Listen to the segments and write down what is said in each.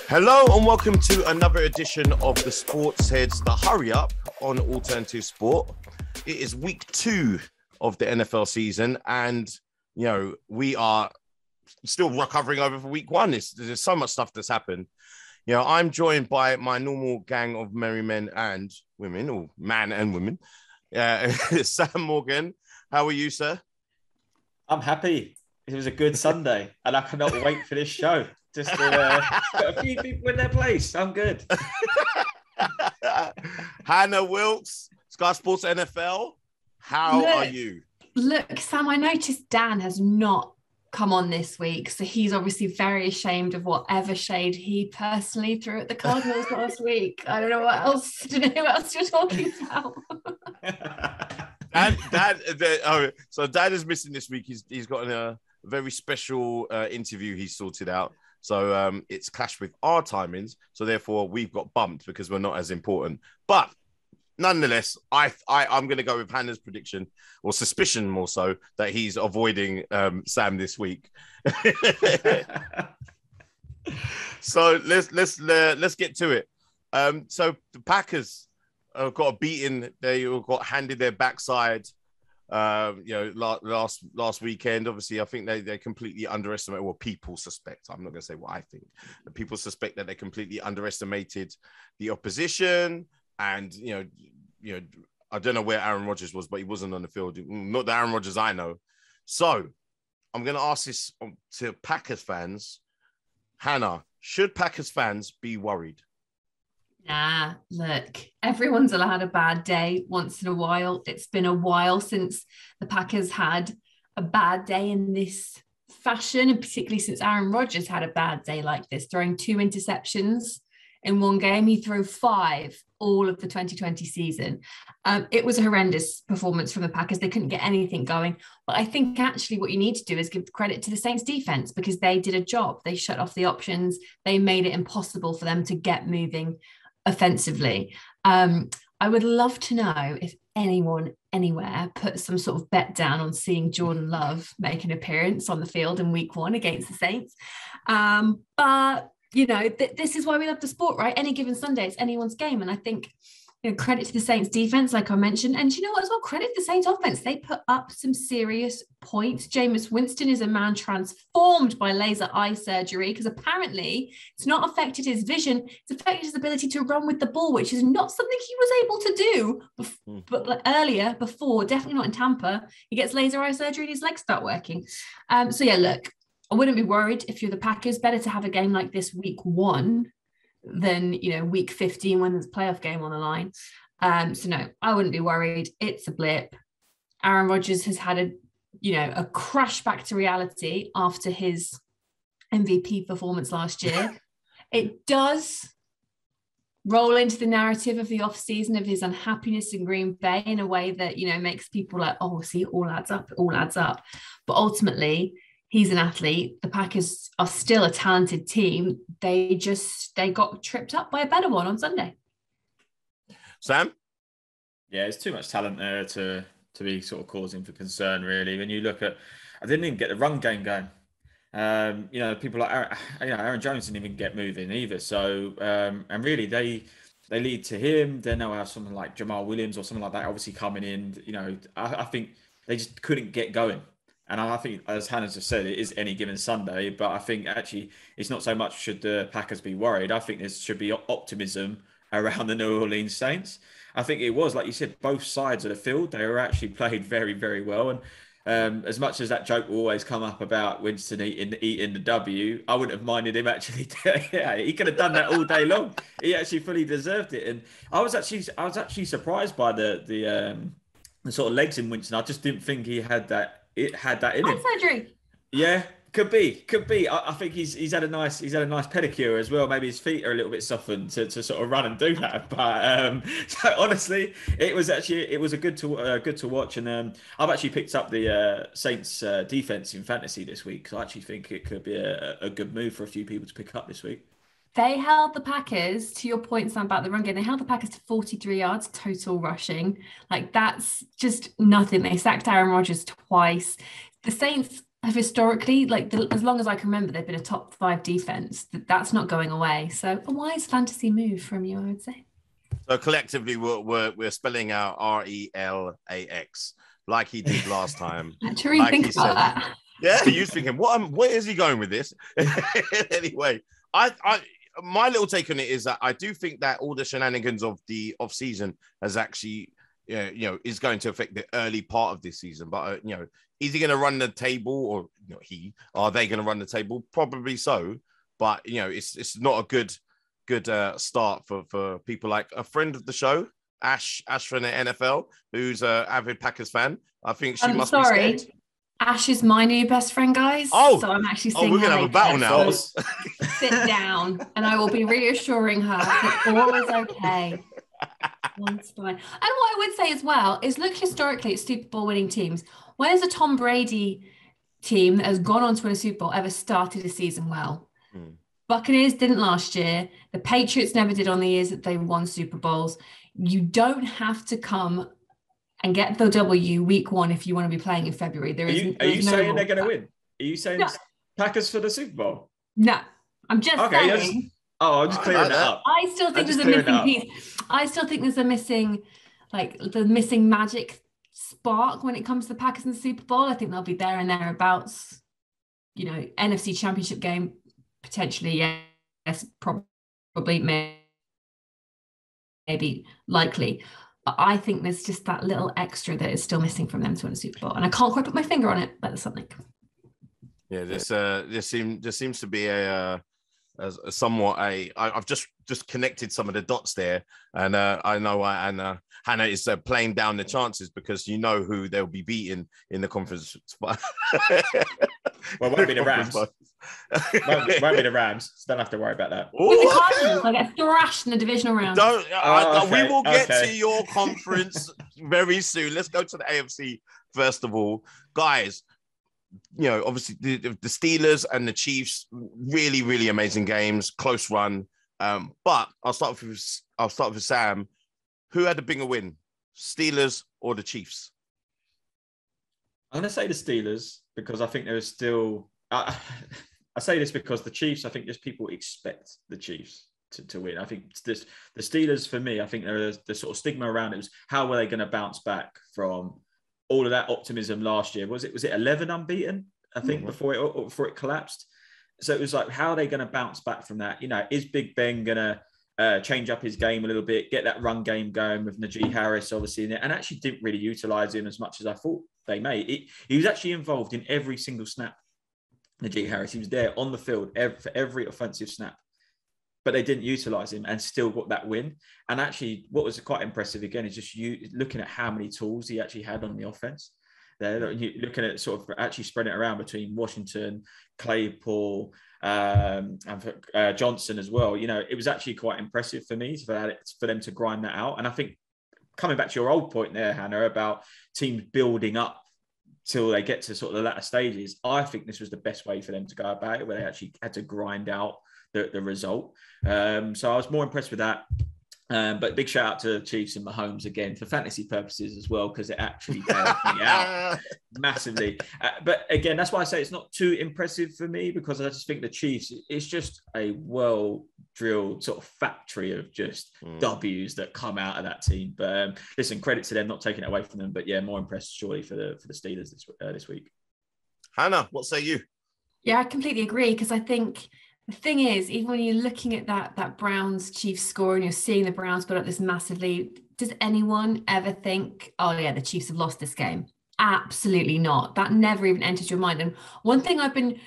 Hello and welcome to another edition of the SportsHeads, the hurry up on Alternative Sport. It is week 2 of the NFL season, and we are still recovering over for week 1. There's so much stuff that's happened. I'm joined by my normal gang of merry men and women, or man and women. Sam Morgan, how are you, sir? I'm happy. It was a good Sunday, and I cannot wait for this show. Just to put a few people in their place. I'm good. Hannah Wilkes, Sky Sports NFL. How are you? Look, Sam, I noticed Dan has not come on this week, so he's obviously very ashamed of whatever shade he personally threw at the Cardinals last week. I don't know what else to know what else you're talking about. So Dad is missing this week. He's got a very special interview he's sorted out. So it's clashed with our timings. So therefore, we've got bumped because we're not as important. But nonetheless, I'm going to go with Hannah's prediction, or suspicion more so, that he's avoiding Sam this week. So let's get to it. So the Packers got a beating. They got handed their backside. Last weekend, obviously, I think they completely underestimated, or people suspect, I'm not going to say what I think, but people suspect that they completely underestimated the opposition. And, I don't know where Aaron Rodgers was, but he wasn't on the field. Not the Aaron Rodgers I know. So I'm going to ask this to Packers fans. Hannah, should Packers fans be worried? Nah, look, everyone's allowed a bad day once in a while. It's been a while since the Packers had a bad day in this fashion, and particularly since Aaron Rodgers had a bad day like this, throwing 2 interceptions in one game. He threw 5 all of the 2020 season. It was a horrendous performance from the Packers. They couldn't get anything going. But I think actually what you need to do is give credit to the Saints defense, because they did a job. They shut off the options. They made it impossible for them to get moving offensively. I would love to know if anyone anywhere put some sort of bet down on seeing Jordan Love make an appearance on the field in week 1 against the Saints. But this is why we love the sport, right? Any given Sunday, it's anyone's game. And I think, credit to the Saints defense, like I mentioned. And you know what as well? Credit to the Saints offense. They put up some serious points. Jameis Winston is a man transformed by laser eye surgery, because apparently it's not affected his vision. It's affected his ability to run with the ball, which is not something he was able to do but earlier, before, definitely not in Tampa. He gets laser eye surgery and his legs start working. Look, I wouldn't be worried if you're the Packers. Better to have a game like this week 1 than, week 15 when there's a playoff game on the line. No, I wouldn't be worried. It's a blip. Aaron Rodgers has had a crash back to reality after his MVP performance last year. It does roll into the narrative of the offseason of his unhappiness in Green Bay in a way that, makes people like, oh, see, it all adds up. But ultimately, he's an athlete. The Packers are still a talented team. They got tripped up by a better one on Sunday. Sam? Yeah, there's too much talent there to be sort of causing for concern, really. When you look at, I didn't even get the run game going. People like Aaron Jones didn't even get moving either. So, and really they lead to him. Then they'll have someone like Jamal Williams or something like that obviously coming in. I think they just couldn't get going. And I think, as Hannah just said, it is any given Sunday. But I think actually it's not so much should the Packers be worried. I think there should be optimism around the New Orleans Saints. I think it was, like you said, both sides of the field, they were actually played very, very well. And as much as that joke will always come up about Winston eating the W, I wouldn't have minded him actually. Yeah, he could have done that all day long. He actually fully deserved it. And I was actually surprised by the sort of legs in Winston. I just didn't think he had that. It had that in him. Surgery. Yeah, could be. I think he's had a nice pedicure as well. Maybe his feet are a little bit softened to sort of run and do that. But so honestly, it was a good to watch. And I've actually picked up the Saints defense in fantasy this week, because I actually think it could be a good move for a few people to pick up this week. They held the Packers, to your point, Sam, about the run game, they held the Packers to 43 yards total rushing. Like, that's just nothing. They sacked Aaron Rodgers twice. The Saints have historically, like as long as I can remember, they've been a top 5 defense. That's not going away. So a wise fantasy move from you, I would say. So collectively, we're spelling out RELAX like he did last time. Actually, like think about that. Yeah, you thinking, where is he going with this? Anyway, my little take on it is that I do think that all the shenanigans of the off season has actually, is going to affect the early part of this season. But is he going to run the table, or are they going to run the table? Probably so. But it's not a good start for people like a friend of the show, Ash from the NFL, who's an avid Packers fan. I think she must be scared. Ash is my new best friend, guys. Oh, so I'm actually saying we're gonna have a battle now. Sit down, and I will be reassuring her that all is okay. One's fine. And what I would say as well is, look historically at Super Bowl winning teams. When has a Tom Brady team that has gone on to win a Super Bowl ever started a season well? Buccaneers didn't last year. The Patriots never did on the years that they won Super Bowls. You don't have to come and get the W week 1 if you want to be playing in February. Are you saying they're going to win? Are you saying Packers for the Super Bowl? No, I'm just saying. I'm just clearing that up. I still think there's a missing piece. I still think there's a missing, the missing magic spark when it comes to the Packers in the Super Bowl. I think they'll be there and thereabouts. NFC Championship game, potentially, yes, probably, maybe, likely. But I think there's just that little extra that is still missing from them to win a Super Bowl. And I can't quite put my finger on it, but there's something. Yeah, this seems to be I've just connected some of the dots there, and I know why Hannah is playing down the chances because who they'll be beating in the conference. Well, it won't be the Rams. won't be the Rams. So don't have to worry about that. With the Cardinals, I get thrashed in the divisional round. We will get to your conference very soon. Let's go to the AFC first of all, guys. Obviously the Steelers and the Chiefs, really, really amazing games, close run. But I'll start with Sam. Who had the bigger win, Steelers or the Chiefs? I'm going to say the Steelers because I think there is still. I say this because the Chiefs, I think just people expect the Chiefs to win. I think the Steelers, for me, I think there's the sort of stigma around it was how were they going to bounce back from all of that optimism last year. Was it 11 unbeaten, I think, before it collapsed? So it was like, how are they going to bounce back from that? Is Big Ben going to change up his game a little bit, get that run game going with Najee Harris, obviously, and actually didn't really utilize him as much as I thought they may. He was actually involved in every single snap, Najee Harris. He was there on the field for every offensive snap. But they didn't utilize him and still got that win. And actually, what was quite impressive again is just you looking at how many tools he actually had on the offense. There, you looking at sort of actually spreading it around between Washington, Claypool, and Johnson as well. It was actually quite impressive for me for them to grind that out. And I think coming back to your old point there, Hannah, about teams building up till they get to sort of the latter stages, I think this was the best way for them to go about it, where they actually had to grind out the result. So I was more impressed with that. But big shout out to Chiefs and Mahomes again for fantasy purposes as well, because it actually helped me out massively. But again, that's why I say it's not too impressive for me, because I just think the Chiefs, it's just a well-drilled sort of factory of just W's that come out of that team. But listen, credit to them, not taking it away from them. But yeah, more impressed surely for the Steelers this week. Hannah, what say you? Yeah, I completely agree, because I think the thing is, even when you're looking at that Browns-Chiefs score and you're seeing the Browns put up this massive lead, does anyone ever think, oh yeah, the Chiefs have lost this game? Absolutely not. That never even enters your mind. And one thing I've been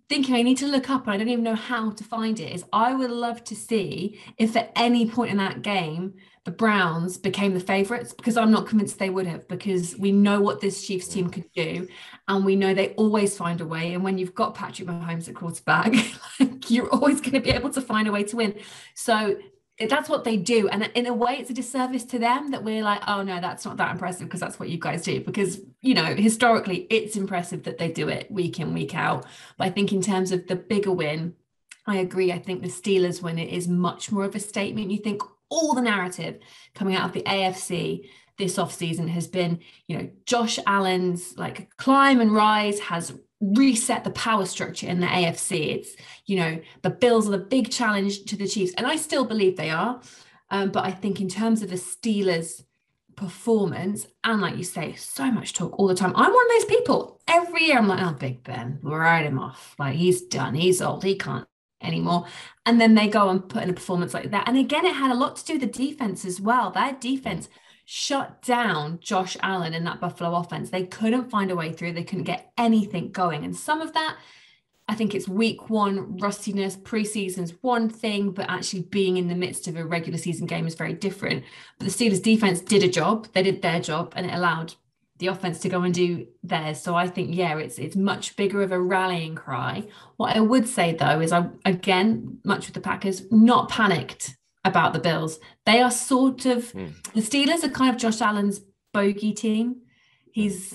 thinking I need to look up, and I don't even know how to find it, is I would love to see if at any point in that game the Browns became the favourites, because I'm not convinced they would have, because we know what this Chiefs team could do, and we know they always find a way. And when you've got Patrick Mahomes at quarterback, you're always going to be able to find a way to win. So that's what they do. And in a way, it's a disservice to them that we're like, oh no, that's not that impressive because that's what you guys do. Because, historically, it's impressive that they do it week in, week out. But I think in terms of the bigger win, I agree. I think the Steelers win it is much more of a statement. You think all the narrative coming out of the AFC this offseason has been, Josh Allen's climb and rise has reset the power structure in the AFC. It's, the Bills are the big challenge to the Chiefs, and I still believe they are. But I think in terms of the Steelers' performance, and like you say, so much talk all the time. I'm one of those people. Every year I'm like, oh, Big Ben, write him off. Like, he's done. He's old. He can't anymore. And then they go and put in a performance like that. And again, it had a lot to do with the defense as well. Their defense shut down Josh Allen in that Buffalo offense. They couldn't find a way through. They couldn't get anything going. And some of that, I think it's week one rustiness. Preseason's one thing, but actually being in the midst of a regular season game is very different. But the Steelers defense did a job. They did their job, and it allowed the offense to go and do theirs. So I think, it's much bigger of a rallying cry. What I would say, though, is again, much with the Packers, not panicked about the Bills. They are sort of, the Steelers are kind of Josh Allen's bogey team. He's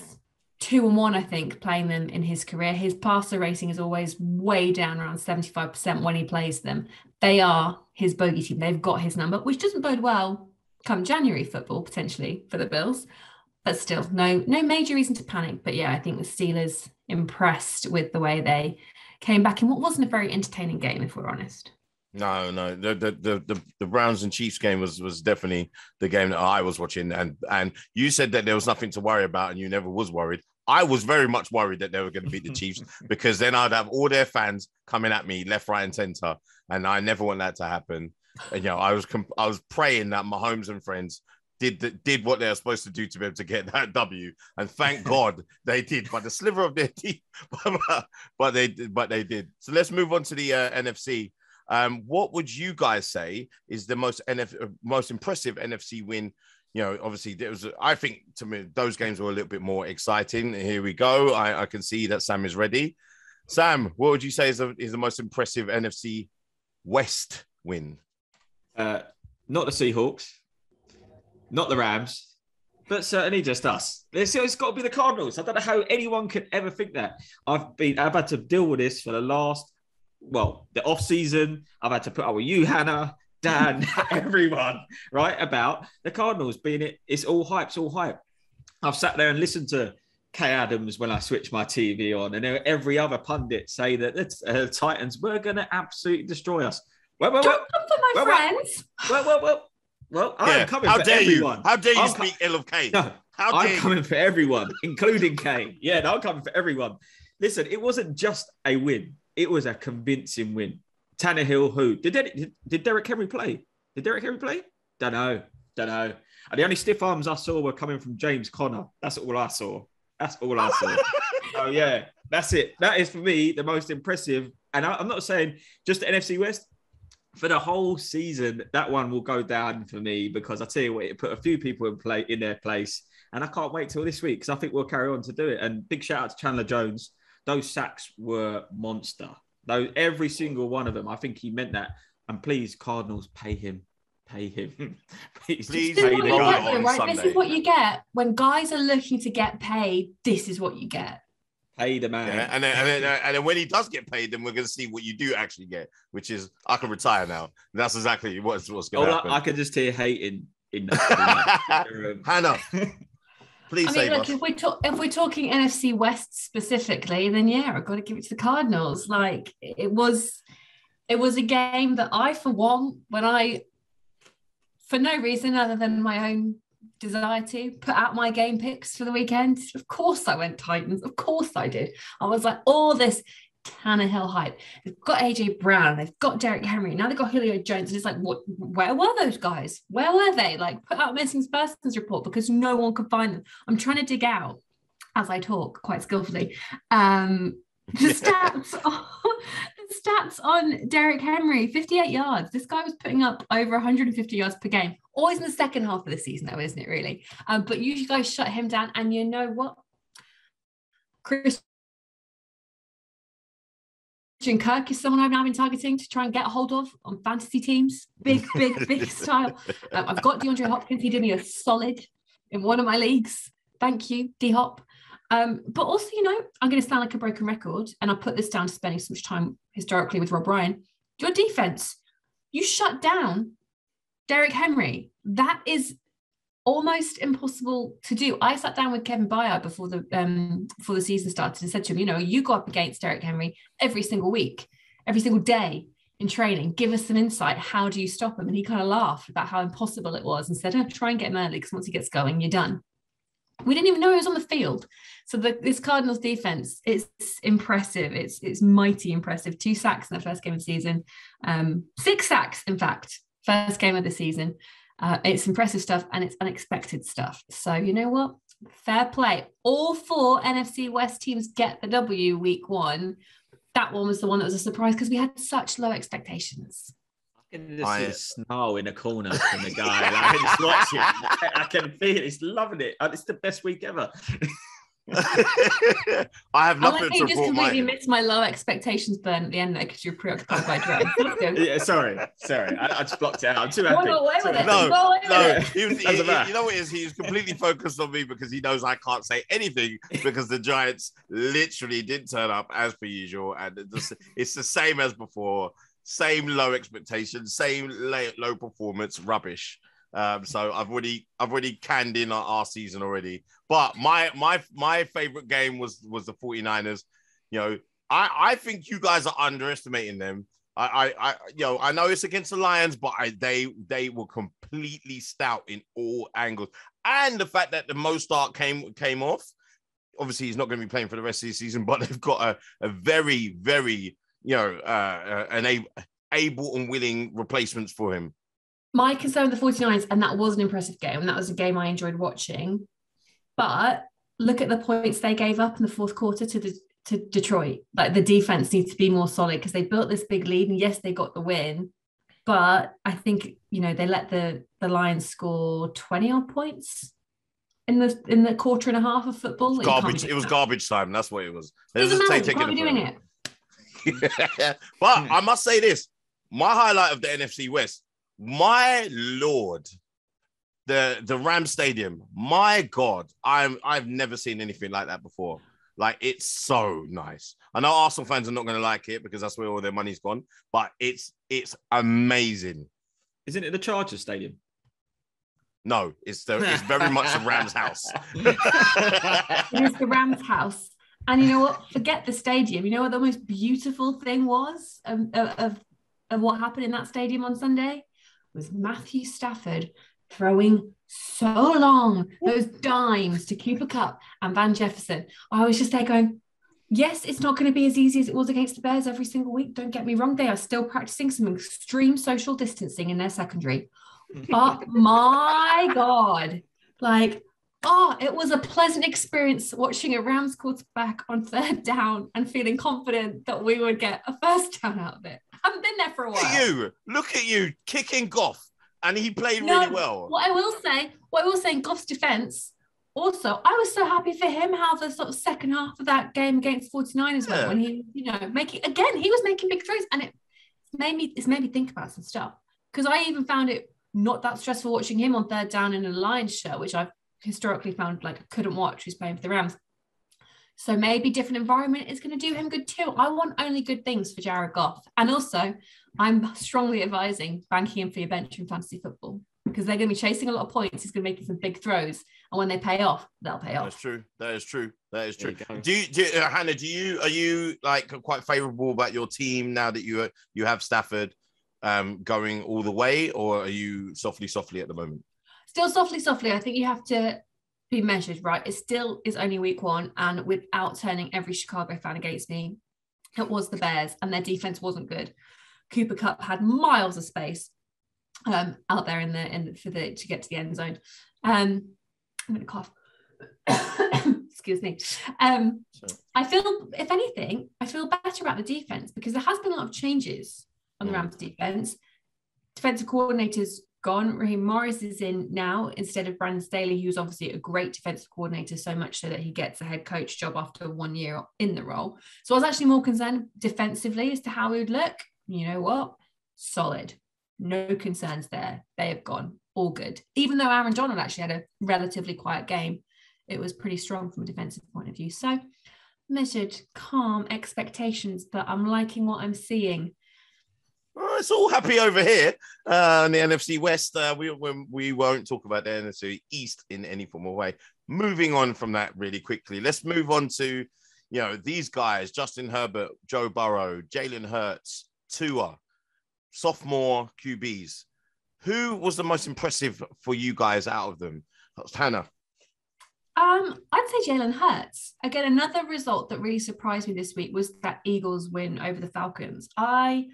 2-1, I think, playing them in his career. His passer rating is always way down, around 75% when he plays them. They are his bogey team. They've got his number, which doesn't bode well come January football, potentially, for the Bills. But still, no major reason to panic. But I think the Steelers impressed with the way they came back in what wasn't a very entertaining game, if we're honest. No. The Browns and Chiefs game was definitely the game that I was watching. And you said that there was nothing to worry about and you never was worried. I was very much worried that they were going to beat the Chiefs because then I'd have all their fans coming at me left, right, and center. And I never want that to happen. And, I was praying that Mahomes and friends did what they were supposed to do to be able to get that W. And thank God they did, by the sliver of their teeth. but they did. So let's move on to the NFC. What would you guys say is the most impressive NFC win? Obviously, I think, to me, those games were a little bit more exciting. Here we go. I can see that Sam is ready. Sam, what would you say is the most impressive NFC West win? Not the Seahawks, not the Rams, but certainly just us. It's got to be the Cardinals. I don't know how anyone could ever think that. I've had to deal with this for the off season. I've had to put up with you, Hannah, Dan, everyone, right, about the Cardinals being it's all hype. I've sat there and listened to Kay Adams when I switched my TV on, and every other pundit say that the Titans were going to absolutely destroy us. Don't come for my friends. Well, I'm coming for everyone. How dare you speak ill of Kay? No, I'm coming for everyone, including Kay. Yeah, no, I'm coming for everyone. Listen, it wasn't just a win. It was a convincing win. Tannehill, who? Did Derrick Henry play? Don't know. And the only stiff arms I saw were coming from James Conner. That's all I saw. Oh, yeah, that's it. That is, for me, the most impressive. And I'm not saying just the NFC West. For the whole season, that one will go down for me because I tell you what, it put a few people in their place. And I can't wait till this week because I think we'll carry on to do it. And big shout out to Chandler Jones. Those sacks were monster. Every single one of them. I think he meant that. And please, Cardinals, pay him. please pay the guy on Sunday. This is what you get when guys are looking to get paid. This is what you get. Pay the man. Yeah, and then when he does get paid, then we're going to see what you do actually get, which is I can retire now. That's exactly what's going to happen. I can just hear hating in that room. Hannah, please save us. If we're talking NFC West specifically, then I've got to give it to the Cardinals. Like it was a game that I, for one, for no reason other than my own desire to put out my game picks for the weekend. Of course I went Titans. Of course I did. I was like, all this Tannehill hype. They've got AJ Brown. They've got Derrick Henry. Now they've got Julio Jones. And it's like, where were those guys? Where were they? Like, put out missing persons report because no one could find them. I'm trying to dig out as I talk quite skillfully. The stats on Derrick Henry, 58 yards. This guy was putting up over 150 yards per game. Always in the second half of the season, though, isn't it, really? But you guys shut him down. And you know what? Christian Kirk is someone I've now been targeting to try and get a hold of on fantasy teams. Big style. I've got DeAndre Hopkins. He did me a solid in one of my leagues. Thank you, D-Hop. But also, I'm going to sound like a broken record, and I put this down to spending so much time historically with Rob Ryan. Your defense, you shut down Derrick Henry. That is almost impossible to do. I sat down with Kevin Byard before the season started and said to him, you go up against Derrick Henry every single week, every single day in training. Give us some insight. How do you stop him? And he kind of laughed about how impossible it was and said, try and get him early, because once he gets going, you're done. We didn't even know he was on the field. So this Cardinals defense, it's impressive. It's mighty impressive. 2 sacks in the first game of the season. 6 sacks, in fact, first game of the season. It's impressive stuff, and it's unexpected stuff. So you know what? Fair play. All 4 NFC West teams get the W week 1. That one was the one that was a surprise because we had such low expectations. I can just see the snarl in the corner from the guy. Like, I just watch it. I can feel it. He's loving it. It's the best week ever. I have nothing to report. You just completely missed my low expectations burn at the end there because you're preoccupied by drugs. Yeah, sorry. I just blocked it out. I'm too happy. No. You know what it is? He's completely focused on me because he knows I can't say anything because the Giants literally didn't turn up as per usual, and it's the same as before. Same low expectations, same low performance, rubbish. So I've already canned in our season already. But my favorite game was the 49ers. I think you guys are underestimating them. I know it's against the Lions, but they were completely stout in all angles. And the fact that the Mostert came off, obviously he's not going to be playing for the rest of the season, but they've got a very, very an able and willing replacements for him. My concern with the 49ers, and that was an impressive game, and that was a game I enjoyed watching, but look at the points they gave up in the fourth quarter to Detroit. Like, the defense needs to be more solid because they built this big lead, and yes, they got the win, but I think they let the Lions score 20-odd points in the quarter and a half of football. Garbage. It was garbage time. That's what it was. You can't be doing it. But I must say this: my highlight of the NFC West, my Lord, the Rams Stadium. My God, I've never seen anything like that before. Like, it's so nice. I know Arsenal fans are not going to like it because that's where all their money's gone, but it's amazing. Isn't it the Chargers Stadium? No, it's very much the Rams house. It is the Rams house. And you know what? Forget the stadium. You know what the most beautiful thing was of what happened in that stadium on Sunday? Was Matthew Stafford throwing so long those dimes to Cooper Kupp and Van Jefferson. I was just there going, yes, it's not going to be as easy as it was against the Bears every single week. Don't get me wrong. They are still practicing some extreme social distancing in their secondary. But my God, it was a pleasant experience watching a Rams quarterback on third down and feeling confident that we would get a first down out of it. I haven't been there for a while. Look at you kicking Goff, and he played really well. What I will say in Goff's defense, also, I was so happy for him how the sort of second half of that game against 49ers went when he, he was making big throws, and it's made me think about some stuff, because I even found it not that stressful watching him on third down in a Lions show, which I've historically found I couldn't watch, who's playing for the Rams. So maybe different environment is going to do him good too. I want only good things for Jared Goff. And also, I'm strongly advising banking him for your bench in fantasy football, because they're going to be chasing a lot of points. He's going to make some big throws, and when they pay off, they'll pay off. That is true. Hannah, are you quite favourable about your team now that you have Stafford going all the way, or are you softly at the moment? Still softly. I think you have to be measured, right? It still is only week 1, and without turning every Chicago fan against me, it was the Bears, and their defense wasn't good. Cooper Kupp had miles of space out there to get to the end zone. I'm going to cough. Excuse me. I feel, if anything, better about the defense, because there has been a lot of changes on the Rams defense. Defensive coordinators gone. Raheem Morris is in now instead of Brandon Staley, who's obviously a great defensive coordinator, so much so that he gets a head coach job after 1 year in the role. So I was actually more concerned defensively as to how he would look. You know what? Solid. No concerns there. They have gone all good. Even though Aaron Donald actually had a relatively quiet game, it was pretty strong from a defensive point of view. So measured, calm expectations, but I'm liking what I'm seeing. Oh, it's all happy over here in the NFC West. We won't talk about the NFC East in any form of way. Moving on from that really quickly, let's move on to, these guys, Justin Herbert, Joe Burrow, Jalen Hurts, Tua, sophomore QBs. Who was the most impressive for you guys out of them? Hannah. I'd say Jalen Hurts. Again, another result that really surprised me this week was that Eagles win over the Falcons. I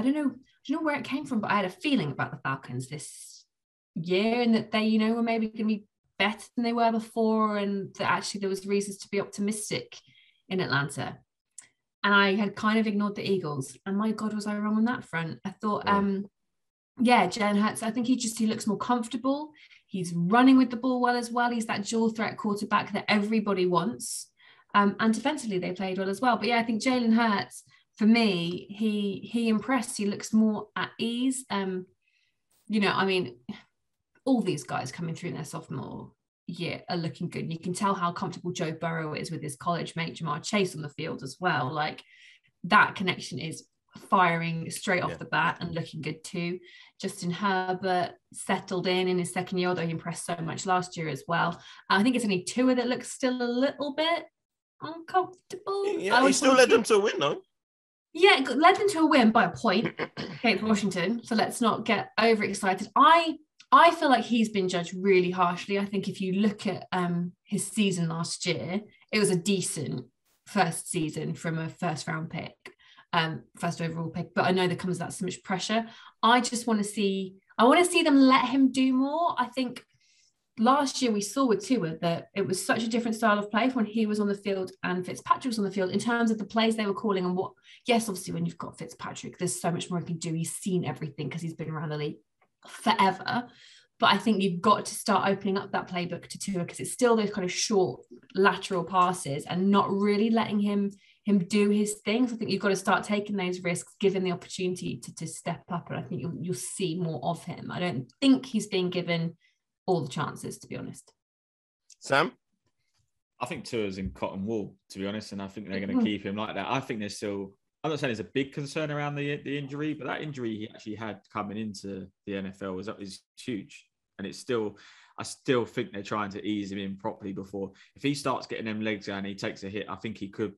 don't know where it came from, but I had a feeling about the Falcons this year, and that they, were maybe going to be better than they were before, and that actually there was reasons to be optimistic in Atlanta. And I had kind of ignored the Eagles, and my God, was I wrong on that front? I thought, Jalen Hurts, I think he looks more comfortable. He's running with the ball well as well. He's that dual threat quarterback that everybody wants. And defensively, they played well as well. But yeah, I think Jalen Hurts, for me, he impressed. He looks more at ease. All these guys coming through in their sophomore year are looking good. You can tell how comfortable Joe Burrow is with his college mate, Jamar Chase, on the field as well. Like, that connection is firing straight off the bat and looking good too. Justin Herbert settled in his second year, although he impressed so much last year as well. I think it's only Tua that looks still a little bit uncomfortable. Yeah, he still led them to a win, though. Yeah, it led them to a win by a point against Washington. So let's not get overexcited. I feel like he's been judged really harshly. I think if you look at his season last year, it was a decent first season from a first round pick. First overall pick, but I know there comes that so much pressure. I want to see them let him do more. I think last year we saw with Tua that it was such a different style of play when he was on the field and Fitzpatrick was on the field, in terms of the plays they were calling and what. Yes, obviously when you've got Fitzpatrick, there's so much more he can do. He's seen everything because he's been around the league forever. But I think you've got to start opening up that playbook to Tua, because it's still those kind of short lateral passes and not really letting him do his things. I think you've got to start taking those risks, given the opportunity to step up, and I think you'll see more of him. I don't think he's being given all the chances, to be honest. Sam? I think Tua's in cotton wool, to be honest, and I think they're going to keep him like that. I think there's still, I'm not saying there's a big concern around the injury, but that injury he actually had coming into the NFL is huge. And I still think they're trying to ease him in properly before. If he starts getting them legs out and he takes a hit, I think he could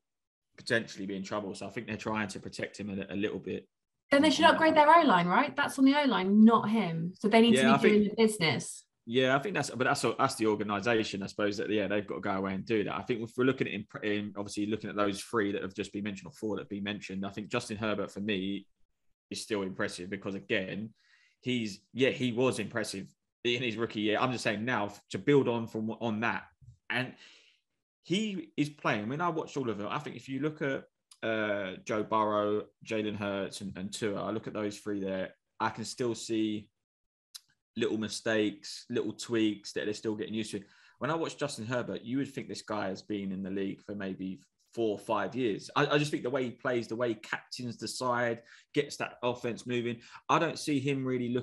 potentially be in trouble. So I think they're trying to protect him a little bit. Then they should upgrade their O-line, right? That's on the O-line, not him. So they need to be doing the business. Yeah, I think that's the organisation, I suppose, that they've got to go away and do that. I think if we're looking at obviously looking at those three that have just been mentioned, or four that have been mentioned, I think Justin Herbert for me is still impressive, because again, he was impressive in his rookie year. I'm just saying now to build on that, and he is playing. I mean, I watched all of them. I think if you look at Joe Burrow, Jalen Hurts, and Tua, I look at those three there, I can still see little mistakes, little tweaks that they're still getting used to. When I watch Justin Herbert, you would think this guy has been in the league for maybe 4 or 5 years. I just think the way he plays, the way he captains the side, gets that offense moving. I don't see him really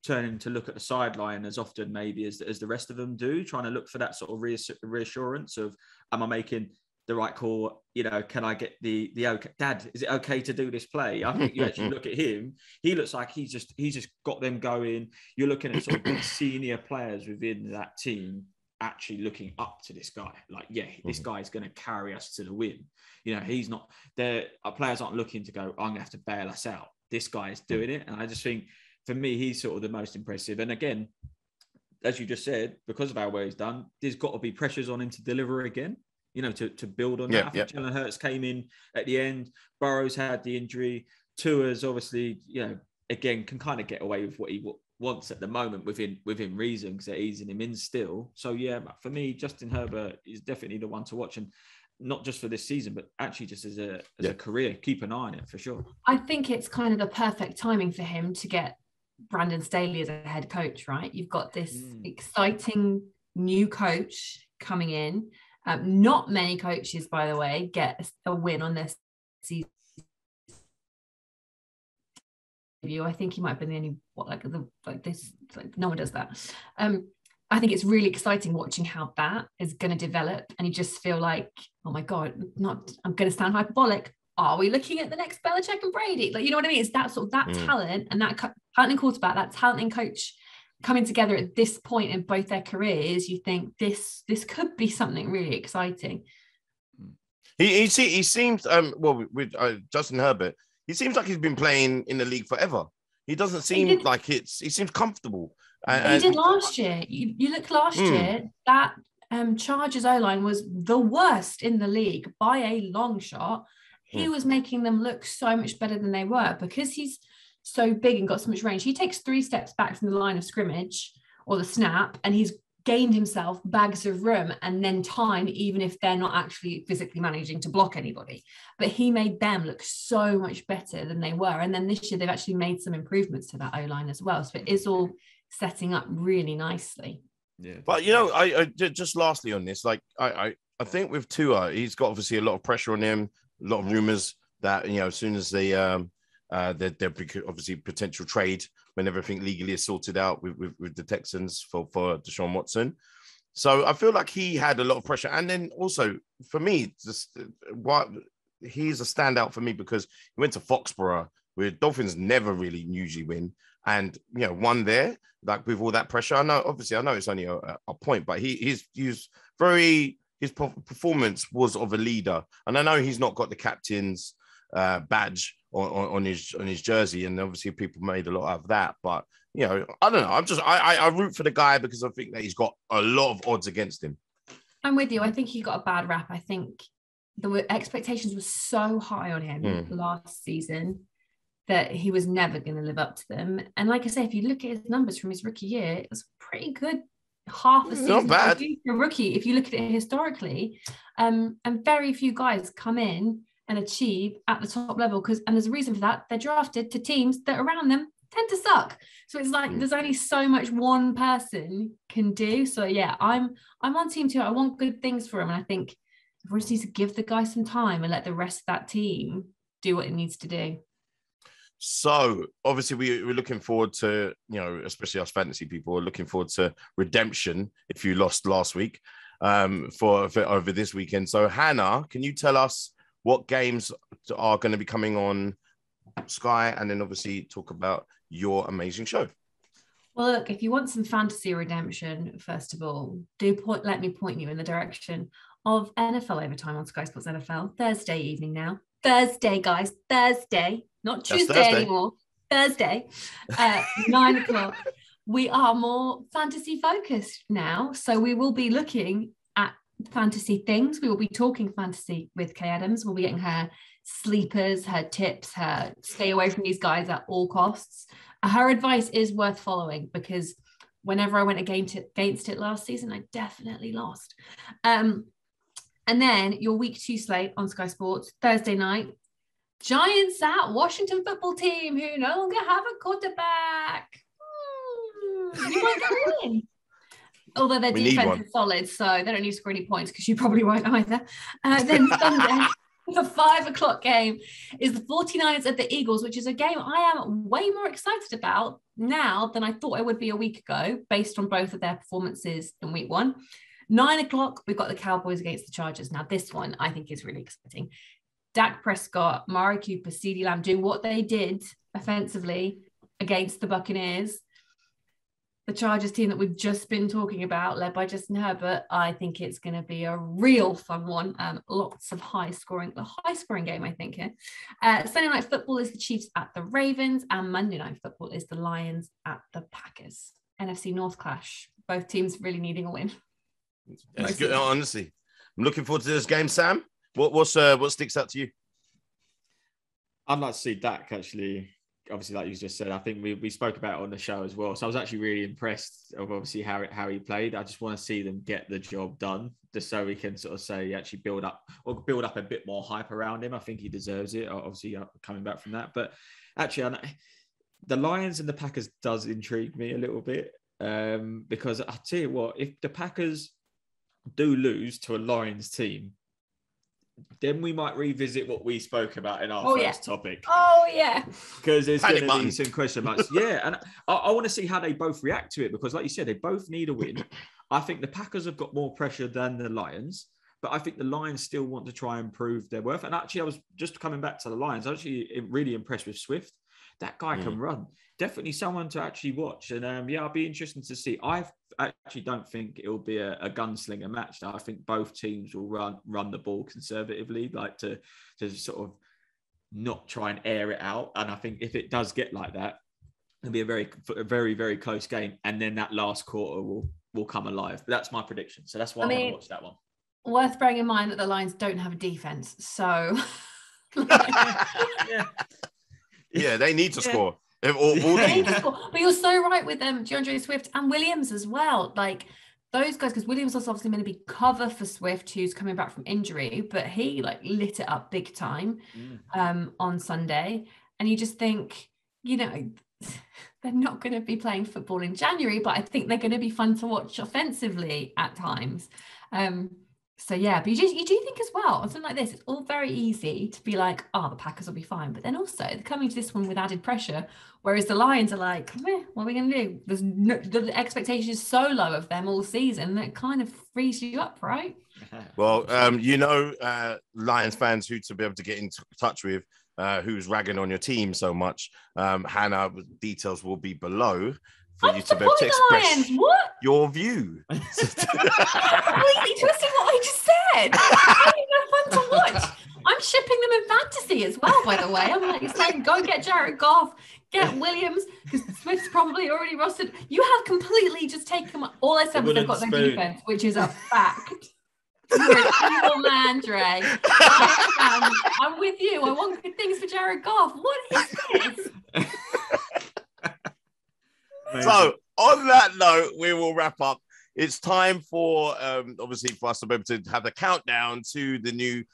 turning to look at the sideline as often maybe as the rest of them do, trying to look for that sort of reassurance of, am I making the right call? Can I get the okay? Dad, is it okay to do this play? I think you actually look at him, he looks like he's just got them going. You're looking at sort of big senior players within that team actually looking up to this guy, like, this guy is going to carry us to the win. He's not there. Our players aren't looking to go, I'm going to have to bail us out. This guy is doing it. And I just think, for me, he's sort of the most impressive. And again, as you just said, because of how well he's done, there's got to be pressures on him to deliver again, to build on that. I think Jalen Hurts came in at the end. Burrow's had the injury. Tua's obviously, again, can kind of get away with what he wants at the moment within reason, because they're easing him in still. So for me, Justin Herbert is definitely the one to watch, and not just for this season, but actually just as a career. Keep an eye on it for sure. I think it's kind of the perfect timing for him to get Brandon Staley as a head coach, right? You've got this exciting new coach coming in. Not many coaches, by the way, get a win on their season. I think he might have been the only no one does that. I think it's really exciting watching how that is going to develop, and you just feel like, oh my God, I'm going to sound hyperbolic, are we looking at the next Belichick and Brady? Like, you know what I mean? It's that sort of that talent and that talent in quarterback, that talent in coach coming together at this point in both their careers. You think this could be something really exciting. He seems with Justin Herbert, he seems like he's been playing in the league forever. He doesn't seem like he seems comfortable. He did last year. You look last year, that Chargers O-line was the worst in the league by a long shot. He was making them look so much better than they were because he's so big and got so much range. He takes 3 steps back from the line of scrimmage or the snap, and he's gained himself bags of room and then time, even if they're not actually physically managing to block anybody. But he made them look so much better than they were. And then this year, they've actually made some improvements to that O-line as well. So it is all setting up really nicely. Yeah. But, you know, I just lastly on this, like, I think with Tua, he's got obviously a lot of pressure on him, a lot of rumors that, you know, as soon as there'll be obviously potential trade when everything legally is sorted out with the Texans for Deshaun Watson. So I feel like he had a lot of pressure. And then also for me, just what he's a standout for me because he went to Foxborough, where Dolphins never really usually win. And, you know, won there, like with all that pressure. I know it's only a point, but his performance was of a leader. And I know he's not got the captain's badge on his jersey, and obviously people made a lot out of that. But, you know, I don't know. I root for the guy because I think that he's got a lot of odds against him. I'm with you. I think he got a bad rap. I think the expectations were so high on him last season that he was never going to live up to them. And like I say, if you look at his numbers from his rookie year, it was pretty good. Half a season not bad for a rookie, if you look at it historically. And very few guys come in and achieve at the top level and there's a reason for that. They're drafted to teams that around them tend to suck. So it's like there's only so much one person can do. So yeah, I'm on team 2. I want good things for him, and I think we just need to give the guy some time and let the rest of that team do what it needs to do. So obviously we're looking forward to, you know, especially us fantasy people are looking forward to redemption if you lost last week for over this weekend. So Hannah, can you tell us what games are going to be coming on Sky, and then obviously talk about your amazing show? Well, look, if you want some fantasy redemption, first of all, let me point you in the direction of NFL Overtime on Sky Sports NFL, Thursday evening now. Thursday, guys, Thursday, not Tuesday anymore. Thursday, 9 o'clock. We are more fantasy focused now. So we will be looking at fantasy things. We will be talking fantasy with Kay Adams. We'll be getting her sleepers, her tips, her stay away from these guys at all costs. Her advice is worth following because whenever I went against it last season, I definitely lost. And then your week 2 slate on Sky Sports, Thursday night, Giants at Washington football team who no longer have a quarterback. You might get in. Although their defense is solid, so they don't need to score any points because you probably won't either. Then Sunday, the 5 o'clock game is the 49ers at the Eagles, which is a game I am way more excited about now than I thought I would be a week ago, based on both of their performances in week 1. 9 o'clock, we've got the Cowboys against the Chargers. Now, this one I think is really exciting. Dak Prescott, Mari Cooper, CeeDee Lamb doing what they did offensively against the Buccaneers. The Chargers team that we've just been talking about, led by Justin Herbert, I think it's going to be a real fun one. Lots of high scoring game, I think, here. Sunday night football is the Chiefs at the Ravens, and Monday night football is the Lions at the Packers. NFC North clash. Both teams really needing a win. That's good, honestly. I'm looking forward to this game, Sam. What sticks out to you? I'd like to see Dak actually. Obviously, like you just said, I think we spoke about it on the show as well. So I was actually really impressed of obviously how he played. I just want to see them get the job done, just so we can sort of say actually build up a bit more hype around him. I think he deserves it. Obviously, coming back from that, but actually, the Lions and the Packers does intrigue me a little bit because I tell you what, if the Packers do lose to a Lions team, then we might revisit what we spoke about in our first topic. Oh, yeah. Because there's going to be some question marks. Yeah, and I want to see how they both react to it because, like you said, they both need a win. I think the Packers have got more pressure than the Lions, But I think the Lions still want to try and prove their worth. And actually, I was just coming back to the Lions. I was actually really impressed with Swift. That guy can run. Definitely someone to actually watch. And I'll be interested to see. I actually don't think it'll be a gunslinger match. I think both teams will run the ball conservatively, like to sort of not try and air it out. And I think if it does get like that, it'll be a very, very close game. And then that last quarter will come alive. But that's my prediction. So that's why I want to watch that one. Worth bearing in mind that the Lions don't have a defense. So yeah, they need to score. But you're so right with DeAndre Swift and Williams as well. Like those guys, because Williams was obviously going to be cover for Swift, who's coming back from injury, but he like lit it up big time on Sunday. And you just think, you know, they're not going to be playing football in January, but I think they're going to be fun to watch offensively at times. So yeah, but you do think as well, on something like this, it's all very easy to be like, oh, the Packers will be fine. But then also they're coming to this one with added pressure, whereas the Lions are like, what are we going to do? The expectation is so low of them all season that it kind of frees you up, right? Well, Lions fans who to be able to get in touch with, who's ragging on your team so much, Hannah, details will be below. For you to be able to express your view. Completely twisting what I just said. It's fun to watch. I'm shipping them in fantasy as well, by the way. I'm like, it's like, go get Jared Goff, get Williams, because Smith's probably already rostered. You have completely just taken all I said was they've got no defense, which is a fact. You're an evil man, Dre. I'm with you. I want good things for Jared Goff. What is this? So on that note, we will wrap up. It's time for obviously for us to be able to have a countdown to the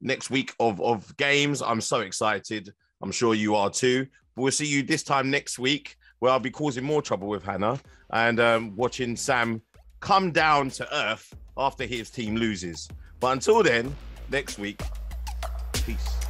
next week of games. I'm so excited. I'm sure you are too. But we'll see you this time next week, where I'll be causing more trouble with Hannah and watching Sam come down to earth after his team loses. But until then, next week, peace.